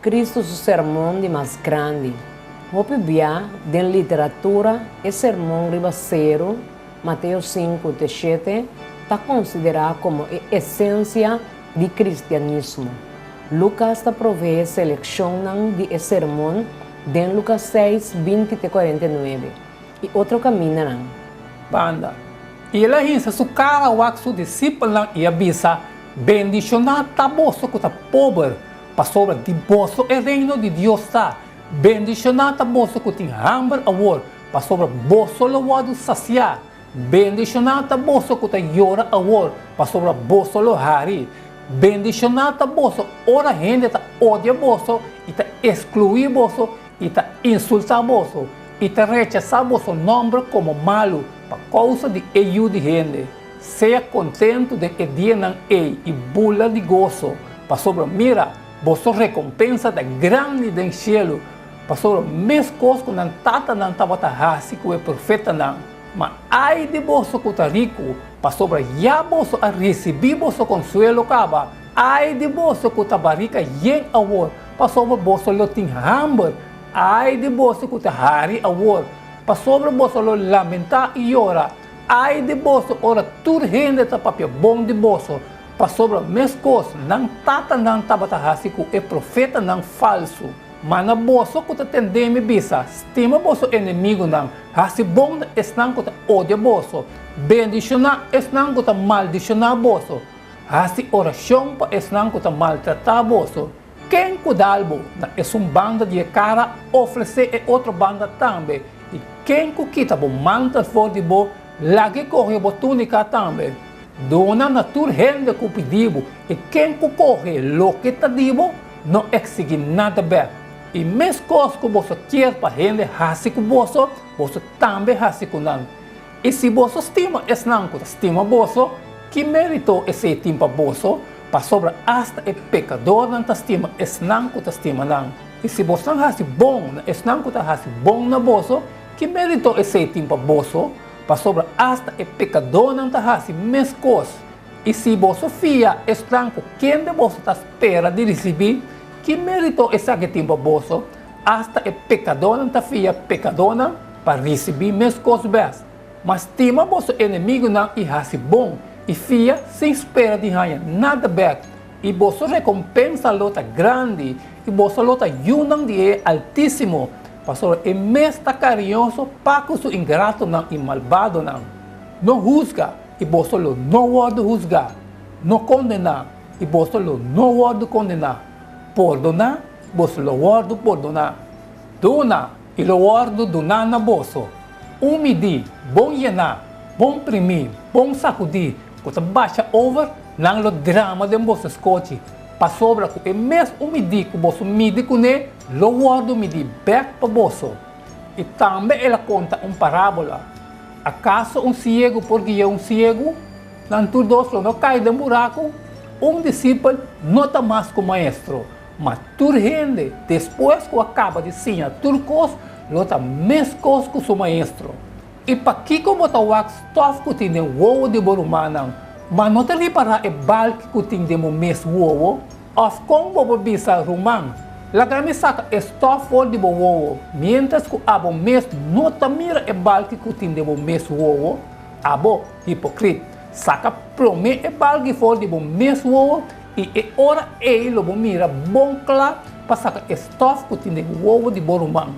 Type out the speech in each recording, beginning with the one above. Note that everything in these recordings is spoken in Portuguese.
Cristo su sermão de mais grande. Hope via de literatura e sermão ribaceiro, Mateus 5, 7, está considerado como a essência do cristianismo. Lucas está provee seleção de sermão de Lucas 6, 20 e 49. E outro caminho não. Banda. E ela insa su cara wak su discípulo lang e avisa, bendicionar taboso que tá pobre, para sobra de boso e reino de Deus tá. Bendicionar taboso que tem hambre awor, para sobra boso lawado saciar. Bendicionar taboso que tá llora awor, para sobra boso lo hari. Bendicionar taboso, ora gente tá odia boso, e tá excluir boso, e tá insultar boso, e tá rechazar boso nome como malo, por causa de eu de gente. Seja contento de que dia não é e bula de gozo. Para sobre mira, você recompensa da grande do cielo. Para sobre mes coisas que não tata não estava tarrasi que o profeta não. Mas ai de você que está rico, para sobre já você a receber você consuelo caba. Ai de você que está barrica yen awor, para sobre você lo tem hambre. Ai de você que está hari awor, para sobre você lo lamentar e ora. Ai de bolso, ora tudo rende tá papel bom de bolso, para sobre mes coisas, não tata não tabatahasi que é profeta não falso. Mas na bolso que tá tendendo bisa, estima bolso inimigo não, hasi bom esnan que tá odia bolso, bendicionar esnan que tá maldicionar bolso, hasi oração para esnan que tá maltratar bolso. Quem cuidalbo é banda de cara oferecer é outra banda também, e quem kita bo manta for de bo lagi corre a túnica também. Dona natura rende que pediu e quem corre lo que está dibo não exige nada bem. E mesmo coisas que você quer para rende hasi que você também hasi que não. E se você estima esse não que estima você, que meritou esse tempo você, para sobre hasta o pecador não estima esse não que estima não. E se você não hasi bom, esse não que hasi bom na você, que meritou esse tempo você, para sobre hasta o pecador não está assim mesmo coisa. E se você fia estranho, quem de você está espera de receber, que meritou esse tempo você, hasta o pecador não está fia pecador não para receber mesmo coisa best. Mas estima você inimigo não e assim bom, e fia sem espera de ganhar nada bem. E você recompensa a luta grande, e você luta yunang de altíssimo. Pastor, é mesmo carinhoso para que o ingrato não e malvado não. Não juzga e você não pode juzgar. Não condenar e você não pode condenar. Perdonar, você não pode perdonar. Dona e não pode donar na bolsa. Medir, bom llenar, bom imprimir, bom sacudir. Você baixa over, não o drama de você escote. Para sobra que é mesmo medir que você mide com ele, lo guardo medir back para você. E também ela conta parábola. Acaso cego, porque é cego, não tudo não cai de buraco, discípulo não está mais com o maestro. Mas tudo rende, depois que acaba de ensinar tudo coisa, lo está mesmo coisa com o seu maestro. E para que como está o stuff que tem o ovo de borumana, mas não te reparar é balque que tem o mesmo ovo, of como você bisa rumang. La kami saca stuff for de ovo, mientras que abo mesmo não te mira é balque que tem o mesmo ovo, abo hipocrita. Saca prome é balque for de mesmo ovo e é hora ele lo mira bom claro para sacar stuff que tem o ovo de borumang.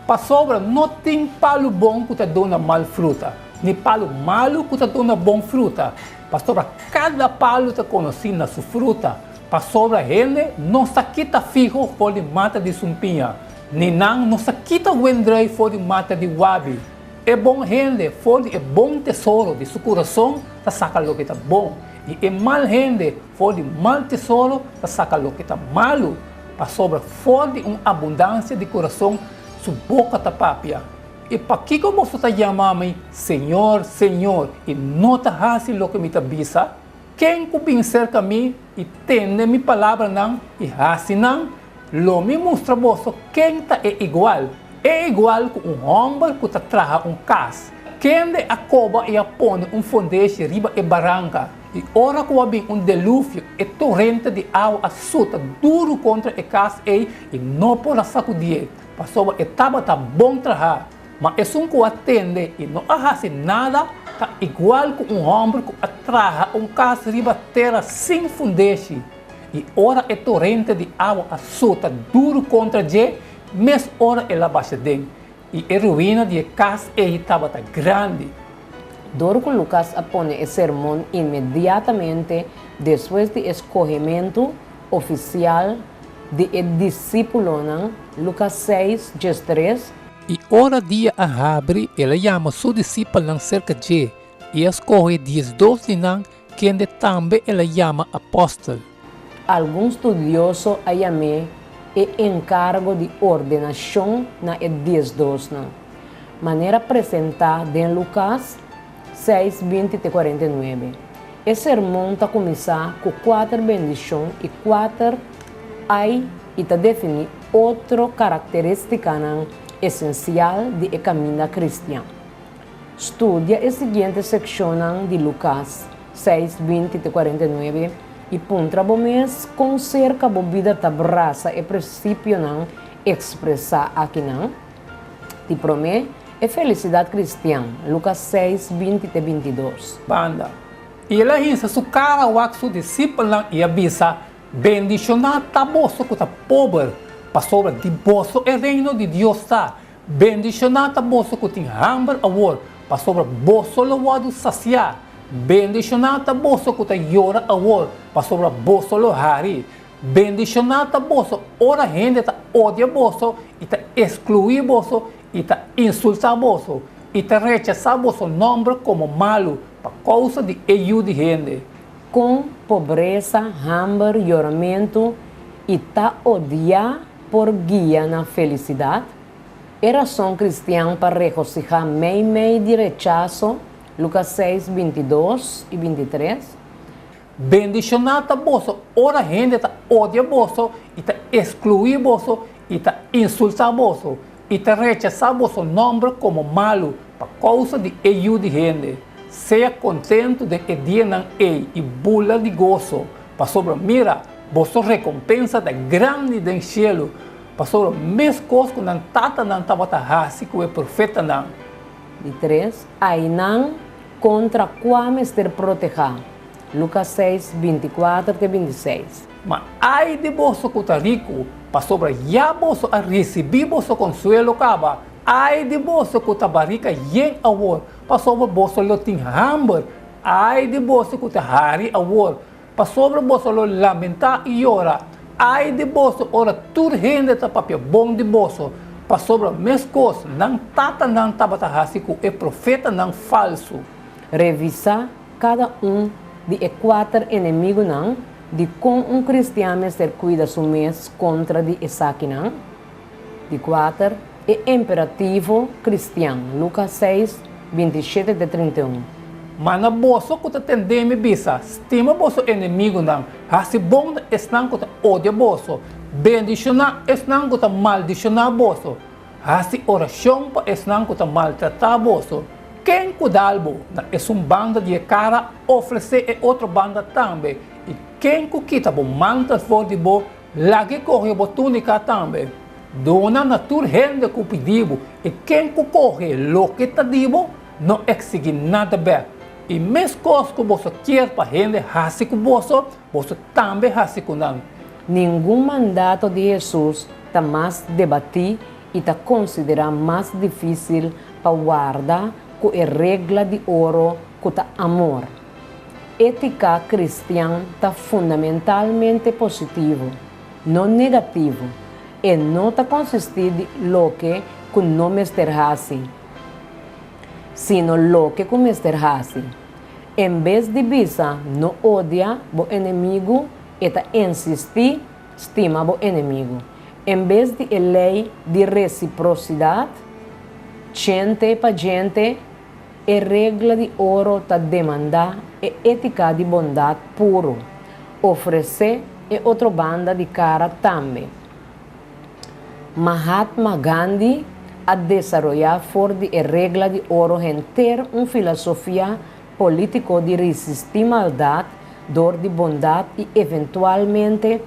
Para sobra não tem palo bom que te dona mal fruta, nem palo malo que te dona bom fruta. Para sobra cada palo te conhece na sua fruta. Para sobra ele não se quita fijo por de mata de sumpinha, nem não se quita wendrei por de mata de wabi. É bom rende, for de bom tesouro de seu coração, tá saca lo que está bom. E é mal rende, for de mal tesouro, tá saca lo que está malo. Para sobra for de abundância de coração, sua boca tá papia. E para que como você está chamando Senhor, Senhor, e não está fazendo o que me avisa? Quem que cerca a mim e tem minha palavra não e assim não, lo me mostra você quem tá é igual que homem que tá traga casa. quende a coba e a pone fundeixe riba e barranca. E ora que vem dilúvio e torrente de água assuta duro contra a casa e não pode sacudir. Passou a etapa tá bom trabalhar. Mas é um que atende e não arrasa nada, tá igual que homem que atraja casa riba terra sem fundeixe. E ora é torrente de água assuta duro contra G, mas ora ela baixa dentro. E a ruína de casa estava grande. Doro que Lucas apone el sermón inmediatamente después de escogimiento oficial de el discípulo, Lucas 6, 3. E ora dia a abre, ela chama seu discípulo cerca de, e escolhe 12 nan, que também ela chama apóstolo. Algum estudioso a llamé e encargo de ordenação na el 12, maneira apresentada em Lucas 6, 20 e 49. Esse sermão está começar com 4 bendições e 4 ai e está definir outra característica essencial do caminho cristão. Estudia a seguinte secção de Lucas 6, 20 e 49 e pontra bomês com cerca bobida da braça e princípio expressar aqui te promete é felicidade cristã, Lucas 6, 20 e 22. Banda. E ela insa su cara o seu discípulo e avisa, bendicionar tá bolso que tá pobre, para sobre de bolso é reino de Deus tá. Bendicionar tá bolso que tem hambre a war, para sobre bolso loado saciar. Bendicionar tá bolso que tá llora a war, para sobre bolso lo hari. Bendicionar tá bolso, ora gente tá odia bolso e tá excluir bolso e tá insultar bolso e tá rechazar bolso nome como malo por causa de ajuda de gente. Com pobreza, hambre, choramento e tá odiar por guia na felicidade, é razão cristã para regocijar meio de rechazo, Lucas 6, 22 e 23. Bendicionar tá bolso, ora gente tá odia bolso e tá excluir bolso e tá insultar bolso e tá rechazar bolso nome como malo por causa de ajuda de gente. Seja contento de que dia não é e bula de gozo. Para sobre mira, bolso recompensa da grande do cielo. Para sobre mes coisas que não tata não tava tarrasi que o profeta não. E 3. Aí não contra qual ser proteger. Lucas 6, 24 e 26. Mas ai de bolso que tá rico, para sobre já bolso a receber bolso consuelo caba. Ai de bolso que tá barrica yen awor, para sobre bolso lo tem hambre. Ai de bolso que tá hari awor, para sobre bolso lo lamentar e ora. Ai de bolso ora tur rende tá papel bom de bolso, para sobre mes coisas não tata não tabata hasico é profeta não falso. Revisar cada de 4 inimigos de como cristiano ser cuida su mês contra de Isaac de 4 é imperativo cristão, Lucas 6, 27 e 31. Mas na bolsa que tem me bisa, estima bolso inimigo hasi bom estão que odia bolso, bendicionar estão que maldicionar bolso, hasi oração para estão que maltratar bolso. Quem cuidalbo é banda de cara oferecer outra banda também. E quem quita bo manta for de bo, lá que corre bo túnica também. Dona natura rende que pedibo e quem corre lo que tá dibo não exige nada bem. E mesmo coisas que você quer para rende hasi que você também hasi que não. Nenhum mandato de Jesus está mais debatir e está considerado mais difícil para guardar com a regra de ouro que está amor. Ética cristã está fundamentalmente positivo, não negativo, e não está consistir de lo que não mesterhasi, sino lo que com mesterhasi. Em vez de visa, não odia o inimigo, eta insistir, estima o inimigo. Em vez de lei de reciprocidade, gente para gente, a regra de ouro está demandar a ética de bondade puro. Oferecer é outra banda de cara também. Mahatma Gandhi a desarrollar for de regla de oro en ter uma filosofia político de resistir maldade, dor de bondade e eventualmente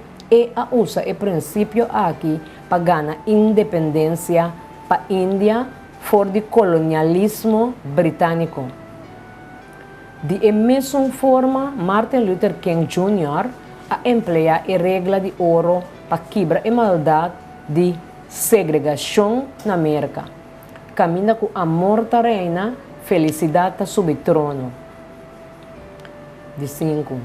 a usa o princípio aqui para ganhar independência para a Índia for de colonialismo britânico. De mesma forma, Martin Luther King Jr. a emplear a regra de ouro para quebrar a maldade de segregação na América. Caminha com amor da reina, felicidade sobre o trono. De 5.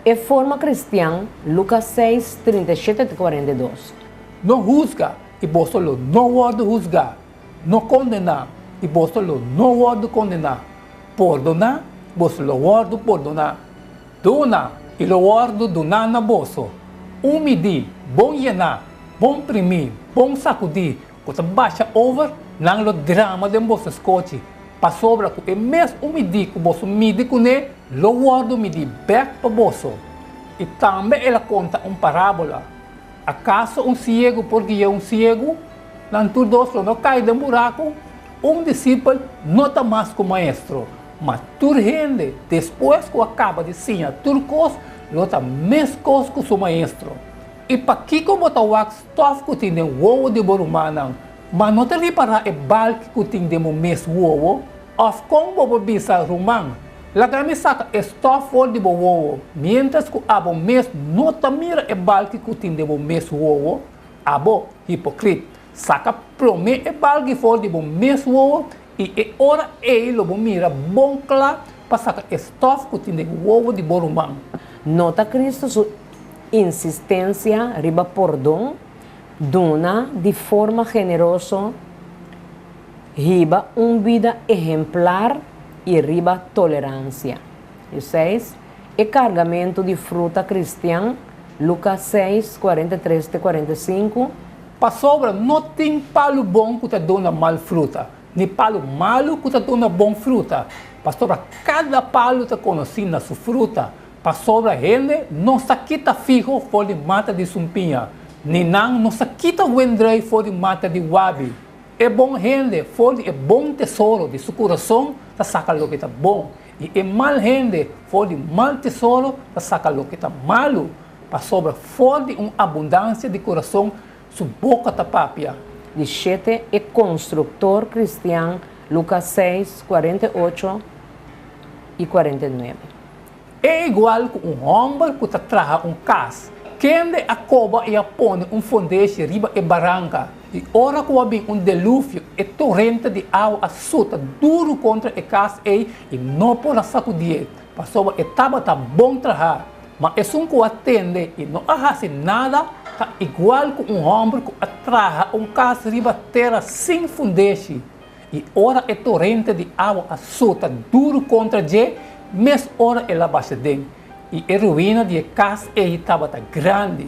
E forma cristã, Lucas 6, 37-42. Não juzga, e vos solo não pode juzgar. Não condena, e vos solo não pode condenar. Perdonar, vos solo pode perdonar. Dona, e lo pode donar na bolso. Medir, bom llenar, bom imprimir, bom sacudir. Quando baixa over, não lo drama de bolso escote. Para sobra com o mesmo medir que você mide com ele, lo pode medir back para bolso. E também ela conta parábola. ¿Acaso ciego porque é ciego? Nantur dos não cai de buraco? Discípulo não está mais com o maestro. Mas tur gente, depois que acaba de ensinar turcos, lo está mesmo coisa com o maestro. E para que como está o stof que tem o ovo de borumanang, mas não te reparar o balque que tem o mesmo ovo, of como o bisa rumang. La kami saca stof for de ovo, mientras que abo mesmo não te mira o balque que tem o mesmo ovo, abo hipocrita. Saca prome e balgue for de mesmo ovo e ora ele lo mira bom claro para sacar stof que tem o ovo de borumang. Nota Cristo sua insistência riba perdão, dona de forma generosa, riba vida exemplar e riba tolerância. E 6. E cargamento de fruta cristã, Lucas 6, 43-45. Para sobra, não tem palo bom que te dona mal fruta, nem palo malo que te dona bom fruta. Para sobra, cada palo te conhece na sua fruta. Para sobra, gente não se quita fijo for de mata de sumpinha, nem não se quita wendrei for de mata de wabi. É bom gente, for de bom tesouro de seu coração, te saca lo que está bom. E é mal gente, for de mal tesouro, te saca lo que está malo. Para sobra, for de abundância de coração, sua boca está papia. De 7. E construtor cristão, Lucas 6, 48 e 49. É igual que homem que traga casa. Quem acoba e põe fundeixo riba e barranca. E ora que vem delúvio e torrente de água assuta duro contra a casa e não pode sacudir. Passou a etapa tá bom trabalhar. Mas é que atende e não arrasa nada, tá igual que homem que traga casa riba terra sem fundeixo. E ora é torrente de água assuta duro contra a mas ora ela baixa dentro. E a ruína de casa estava grande.